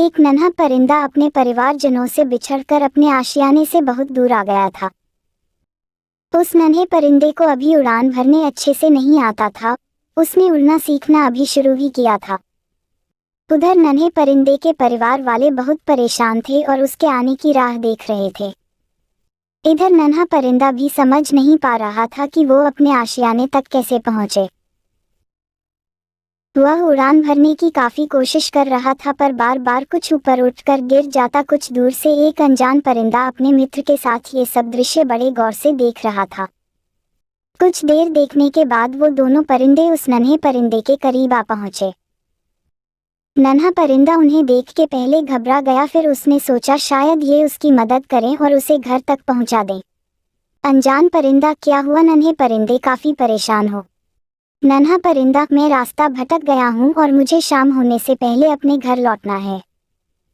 एक नन्हा परिंदा अपने परिवारजनों से बिछड़कर अपने आशियाने से बहुत दूर आ गया था। उस नन्हे परिंदे को अभी उड़ान भरने अच्छे से नहीं आता था, उसने उड़ना सीखना अभी शुरू ही किया था। उधर नन्हे परिंदे के परिवार वाले बहुत परेशान थे और उसके आने की राह देख रहे थे। इधर नन्हा परिंदा भी समझ नहीं पा रहा था कि वो अपने आशियाने तक कैसे पहुंचे। वह उड़ान भरने की काफी कोशिश कर रहा था, पर बार बार कुछ ऊपर उठकर गिर जाता। कुछ दूर से एक अनजान परिंदा अपने मित्र के साथ ये सब दृश्य बड़े गौर से देख रहा था। कुछ देर देखने के बाद वो दोनों परिंदे उस नन्हे परिंदे के करीब आ पहुंचे। नन्हा परिंदा उन्हें देख के पहले घबरा गया, फिर उसने सोचा शायद ये उसकी मदद करें और उसे घर तक पहुंचा दें। अनजान परिंदा, क्या हुआ? नन्हे परिंदे काफी परेशान हो। नन्हा परिंदा, मैं रास्ता भटक गया हूँ और मुझे शाम होने से पहले अपने घर लौटना है।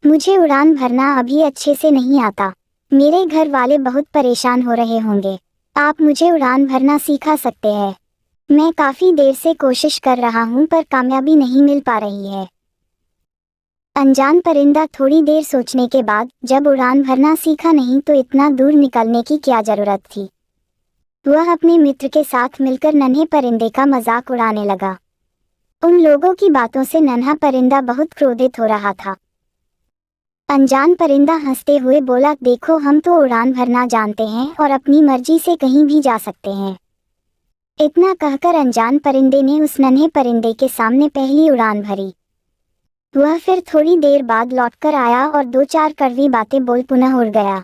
मुझे उड़ान भरना अभी अच्छे से नहीं आता। मेरे घर वाले बहुत परेशान हो रहे होंगे। आप मुझे उड़ान भरना सिखा सकते हैं? मैं काफी देर से कोशिश कर रहा हूँ पर कामयाबी नहीं मिल पा रही है। अनजान परिंदा थोड़ी देर सोचने के बाद, जब उड़ान भरना सीखा नहीं तो इतना दूर निकलने की क्या जरूरत थी। वह अपने मित्र के साथ मिलकर नन्हे परिंदे का मजाक उड़ाने लगा। उन लोगों की बातों से नन्हा परिंदा बहुत क्रोधित हो रहा था। अनजान परिंदा हंसते हुए बोला, देखो हम तो उड़ान भरना जानते हैं और अपनी मर्जी से कहीं भी जा सकते हैं। इतना कहकर अनजान परिंदे ने उस नन्हे परिंदे के सामने पहली उड़ान भरी। वह फिर थोड़ी देर बाद लौटकर आया और 2-4 कड़वी बातें बोल पुनः उड़ गया।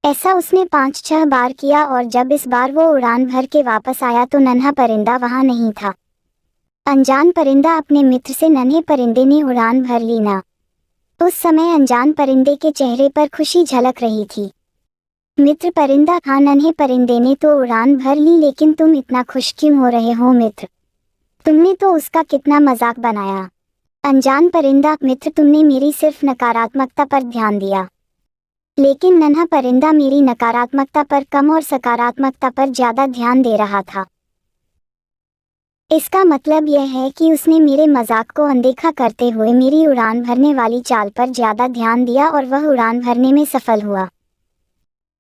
ऐसा उसने 5-6 बार किया और जब इस बार वो उड़ान भर के वापस आया तो नन्हा परिंदा वहां नहीं था। अनजान परिंदा अपने मित्र से, नन्हे परिंदे ने उड़ान भर ली ना? उस समय अनजान परिंदे के चेहरे पर खुशी झलक रही थी। मित्र परिंदा, हाँ नन्हे परिंदे ने तो उड़ान भर ली, लेकिन तुम इतना खुश क्यों हो रहे हो मित्र? तुमने तो उसका कितना मजाक बनाया। अनजान परिंदा, मित्र तुमने मेरी सिर्फ नकारात्मकता पर ध्यान दिया, लेकिन नन्हा परिंदा मेरी नकारात्मकता पर कम और सकारात्मकता पर ज्यादा ध्यान दे रहा था। इसका मतलब यह है कि उसने मेरे मजाक को अनदेखा करते हुए मेरी उड़ान भरने वाली चाल पर ज्यादा ध्यान दिया और वह उड़ान भरने में सफल हुआ।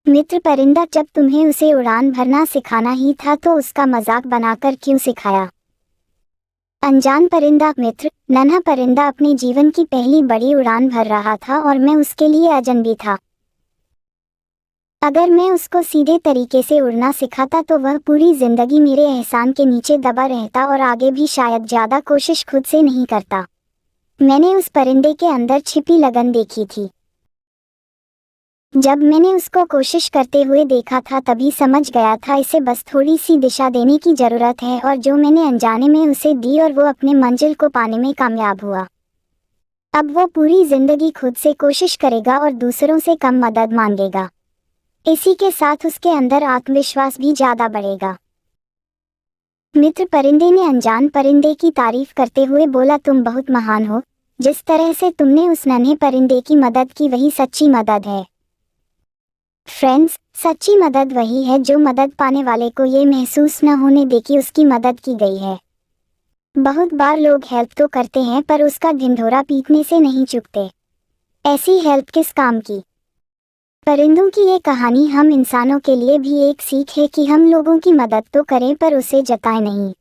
मित्र परिंदा, जब तुम्हें उसे उड़ान भरना सिखाना ही था तो उसका मजाक बनाकर क्यों सिखाया? अनजान परिंदा, मित्र, नन्हा परिंदा अपने जीवन की पहली बड़ी उड़ान भर रहा था और मैं उसके लिए अजनबी था। अगर मैं उसको सीधे तरीके से उड़ना सिखाता तो वह पूरी जिंदगी मेरे एहसान के नीचे दबा रहता और आगे भी शायद ज्यादा कोशिश खुद से नहीं करता। मैंने उस परिंदे के अंदर छिपी लगन देखी थी। जब मैंने उसको कोशिश करते हुए देखा था तभी समझ गया था इसे बस थोड़ी सी दिशा देने की जरूरत है, और जो मैंने अनजाने में उसे दी और वो अपने मंजिल को पाने में कामयाब हुआ। अब वो पूरी जिंदगी खुद से कोशिश करेगा और दूसरों से कम मदद मांगेगा। इसी के साथ उसके अंदर आत्मविश्वास भी ज्यादा बढ़ेगा। मित्र परिंदे ने अनजान परिंदे की तारीफ करते हुए बोला, तुम बहुत महान हो। जिस तरह से तुमने उस नन्हे परिंदे की मदद की वही सच्ची मदद है। फ्रेंड्स, सच्ची मदद वही है जो मदद पाने वाले को ये महसूस न होने दे कि उसकी मदद की गई है। बहुत बार लोग हेल्प तो करते हैं पर उसका ढिंढोरा पीटने से नहीं चूकते। ऐसी हेल्प किस काम की? परिंदों की ये कहानी हम इंसानों के लिए भी एक सीख है कि हम लोगों की मदद तो करें पर उसे जताएं नहीं।